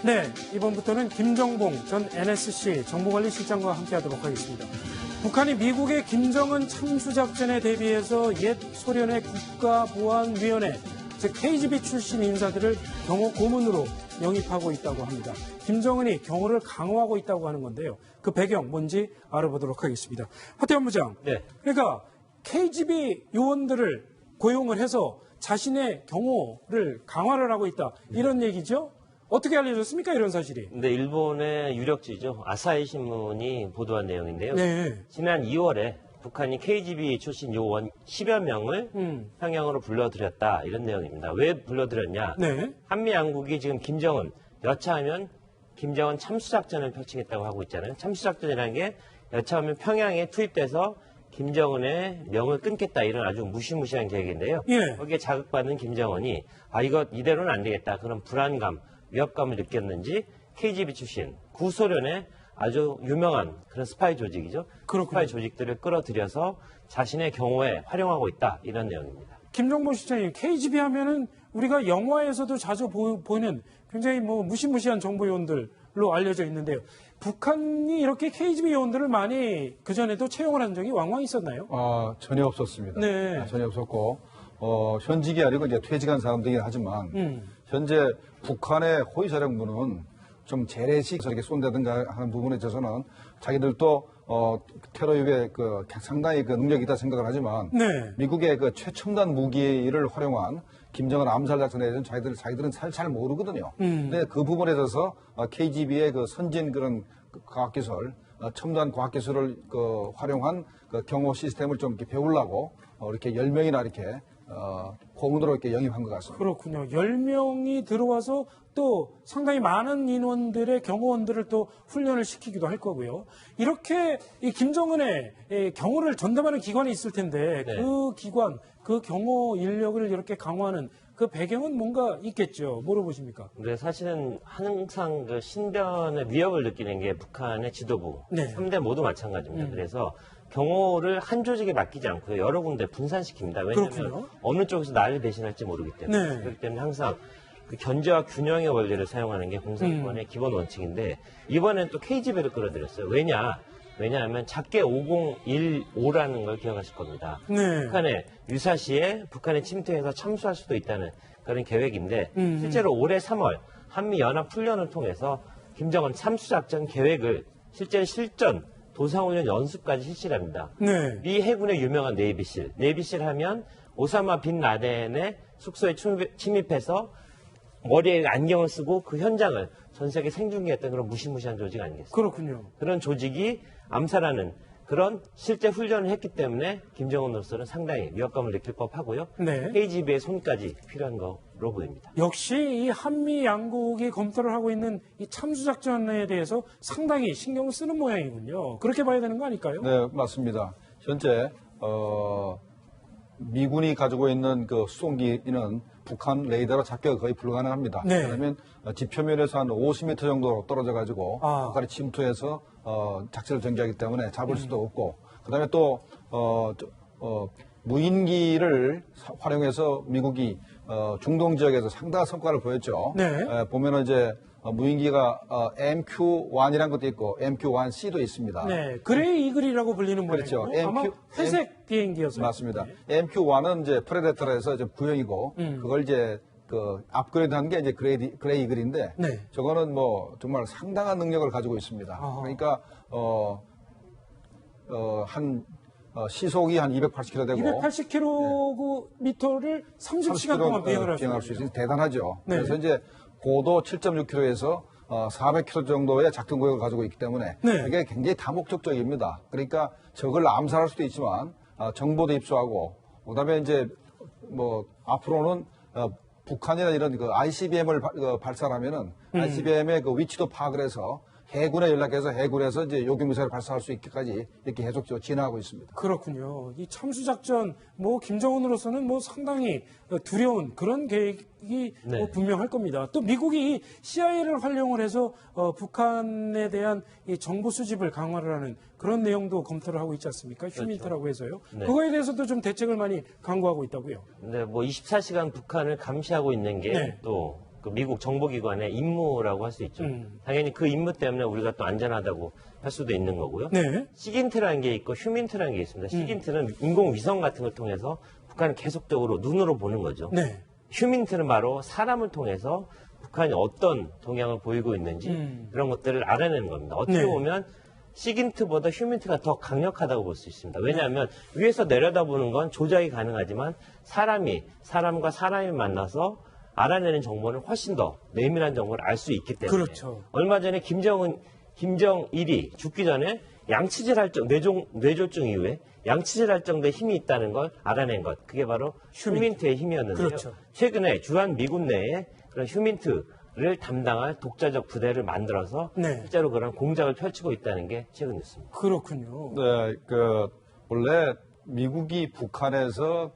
네, 이번부터는 김정봉 전 NSC 정보관리실장과 함께하도록 하겠습니다. 북한이 미국의 김정은 참수작전에 대비해서 옛 소련의 국가보안위원회, 즉 KGB 출신 인사들을 경호 고문으로 영입하고 있다고 합니다. 김정은이 경호를 강화하고 있다고 하는 건데요. 그 배경 뭔지 알아보도록 하겠습니다. 하태원 부장, 네. 그러니까 KGB 요원들을 고용을 해서 자신의 경호를 강화를 하고 있다, 이런 얘기죠? 어떻게 알려졌습니까, 이런 사실이? 네, 일본의 유력지죠. 아사히 신문이 보도한 내용인데요. 네. 지난 2월에 북한이 KGB 출신 요원 10여 명을 평양으로 불러들였다, 이런 내용입니다. 왜 불러들였냐? 네. 한미 양국이 지금 김정은, 여차하면 김정은 참수작전을 펼치겠다고 하고 있잖아요. 참수작전이라는 게 여차하면 평양에 투입돼서 김정은의 명을 끊겠다, 이런 아주 무시무시한 계획인데요. 예. 거기에 자극받는 김정은이 이거 이대로는 안 되겠다, 그런 불안감, 위협감을 느꼈는지 KGB 출신 구소련의 아주 유명한 그런 스파이 조직이죠. 그렇군요. 스파이 조직들을 끌어들여서 자신의 경호에 활용하고 있다, 이런 내용입니다. 김정보 실장님, KGB 하면은 우리가 영화에서도 자주 보이는 굉장히 무시무시한 정보 요원들로 알려져 있는데요. 북한이 이렇게 KGB 요원들을 많이 그전에도 채용을 한 적이 왕왕 있었나요? 전혀 없었습니다. 네. 전혀 없었고, 현직이 아니고 이제 퇴직한 사람들이긴 하지만, 현재 북한의 호위사령부는 좀 재래식 저렇게 쏜다든가 하는 부분에 있어서는 자기들도 테러 유의 상당히 능력이 있다 생각을 하지만, 네. 미국의 최첨단 무기를 활용한 김정은 암살 작전에 대해서는 자기들은 잘 모르거든요. 근데 그 부분에 있어서 KGB의 선진 그런 과학기술, 첨단 과학기술을 활용한 경호 시스템을 좀 이렇게 배우려고 이렇게 10명이나 이렇게 고문으로 이렇게 영입한 것 같습니다. 그렇군요. 10명이 들어와서 또 상당히 많은 인원들의 경호원들을 또 훈련을 시키기도 할 거고요. 이렇게 이 김정은의 경호를 전담하는 기관이 있을 텐데, 네. 그 기관, 그 경호 인력을 이렇게 강화하는 그 배경은 뭔가 있겠죠. 뭐로 보십니까? 근데 사실은 항상 그 신변의 위협을 느끼는 게 북한의 지도부, 네. 3대 모두 마찬가지입니다. 그래서 경호를 한 조직에 맡기지 않고요, 여러 군데 분산시킵니다. 왜냐하면 그렇군요. 어느 쪽에서 나를 배신할지 모르기 때문에. 네. 그렇기 때문에 항상 그 견제와 균형의 원리를 사용하는 게 공산권의 기본 원칙인데, 이번엔 또 KGB를 끌어들였어요. 왜냐하면 작게 5015라는 걸 기억하실 겁니다. 네. 북한의 유사시에 북한에 침투해서 참수할 수도 있다는 그런 계획인데, 실제로 올해 3월 한미연합훈련을 통해서 김정은 참수작전 계획을 실제 실전 도상훈련 연습까지 실시를 합니다. 네. 미 해군의 유명한 네이비실 하면 오사마 빈 라덴의 숙소에 침입해서 머리에 안경을 쓰고 그 현장을 전 세계 생중계했던 그런 무시무시한 조직 아니겠습니까? 그렇군요. 그런 조직이 암살하는 그런 실제 훈련을 했기 때문에 김정은으로서는 상당히 위협감을 느낄 법하고요. 네. KGB의 손까지 필요한 거로 보입니다. 역시 이 한미 양국이 검토를 하고 있는 이 참수작전에 대해서 상당히 신경을 쓰는 모양이군요. 그렇게 봐야 되는 거 아닐까요? 네, 맞습니다. 현재 미군이 가지고 있는 그 수송기는 북한 레이더로 잡기가 거의 불가능합니다. 네. 왜냐하면 지표면에서 한 50m 정도 떨어져 가지고 아. 북한이 침투해서 작전을 전개하기 때문에 잡을 수도 없고, 그다음에 또 무인기를 활용해서 미국이 중동 지역에서 상당한 성과를 보였죠. 네. 보면은 이제 무인기가 MQ-1이라는 것도 있고 MQ-1C도 있습니다. 네, 그레이 이글이라고 불리는 그렇죠. 모양이고 아마 회색 비행기여서 맞습니다. MQ-1은 이제 프레데터에서 이제 구형이고, 그걸 이제 업그레이드한 게 이제 그레이 이글인데, 네. 저거는 정말 상당한 능력을 가지고 있습니다. 아하. 그러니까 시속이 한 280km 되고 280km를 30시간 동안 비행을 할 수 있으니 대단하죠. 네. 그래서 이제 고도 7.6km에서 400km 정도의 작전 구역을 가지고 있기 때문에 네. 이게 굉장히 다목적적입니다. 그러니까 적을 암살할 수도 있지만 정보도 입수하고, 그다음에 이제 앞으로는 북한이나 이런 ICBM을 발사하면은 ICBM의 그 위치도 파악을 해서 해군에 연락해서 해군에서 이제 요격미사일을 발사할 수 있게까지 이렇게 계속 진화하고 있습니다. 그렇군요. 이 참수작전, 김정은으로서는 상당히 두려운 그런 계획이 네. 분명할 겁니다. 또 미국이 CIA를 활용을 해서 북한에 대한 이 정보 수집을 강화를 하는 그런 내용도 검토를 하고 있지 않습니까? 휴민트라고 해서요. 네. 그거에 대해서도 좀 대책을 많이 강구하고 있다고요. 근데 24시간 북한을 감시하고 있는 게 네. 또 그 미국 정보기관의 임무라고 할 수 있죠. 당연히 그 임무 때문에 우리가 또 안전하다고 할 수도 있는 거고요. 네. 시긴트라는 게 있고 휴민트라는 게 있습니다. 시긴트는 인공위성 같은 걸 통해서 북한을 계속적으로 눈으로 보는 거죠. 네. 휴민트는 바로 사람을 통해서 북한이 어떤 동향을 보이고 있는지 그런 것들을 알아내는 겁니다. 어떻게 네. 보면 시긴트보다 휴민트가 더 강력하다고 볼 수 있습니다. 왜냐하면 위에서 내려다보는 건 조작이 가능하지만 사람과 사람이 만나서 알아내는 정보는 훨씬 더 내밀한 정보를 알 수 있기 때문에. 그렇죠. 얼마 전에 김정일이 죽기 전에 뇌졸중 이후에 양치질 할정도의 힘이 있다는 걸 알아낸 것. 그게 바로 휴민트의 힘이었는데요. 그렇죠. 최근에 주한 미군 내에 그런 휴민트를 담당할 독자적 부대를 만들어서 네. 실제로 그런 공작을 펼치고 있다는 게 최근 뉴스입니다. 그렇군요. 네, 원래 미국이 북한에서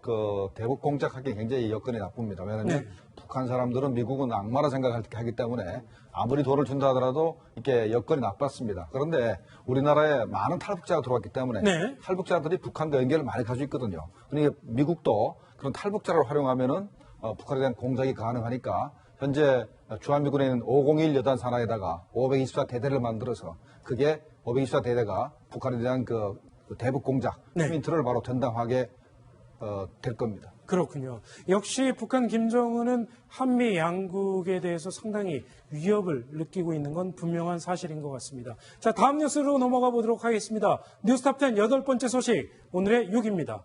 대북 공작하기 굉장히 여건이 나쁩니다. 왜냐하면 네. 북한 사람들은 미국은 악마라 생각하기 때문에 아무리 돈을 준다 하더라도 이렇게 여건이 나빴습니다. 그런데 우리나라에 많은 탈북자가 들어왔기 때문에 네. 탈북자들이 북한과 연결을 많이 가지고 있거든요. 그러니까 미국도 그런 탈북자를 활용하면은 북한에 대한 공작이 가능하니까 현재 주한미군에 있는 501 여단 산하에다가 524대대를 만들어서 그게 524대대가 북한에 대한 그 대북 공작, 네. 휴민트를 바로 전담하게 될 겁니다. 그렇군요. 역시 북한 김정은은 한미 양국에 대해서 상당히 위협을 느끼고 있는 건 분명한 사실인 것 같습니다. 자, 다음 뉴스로 넘어가 보도록 하겠습니다. 뉴스탑10 8번째 소식, 오늘의 6입니다.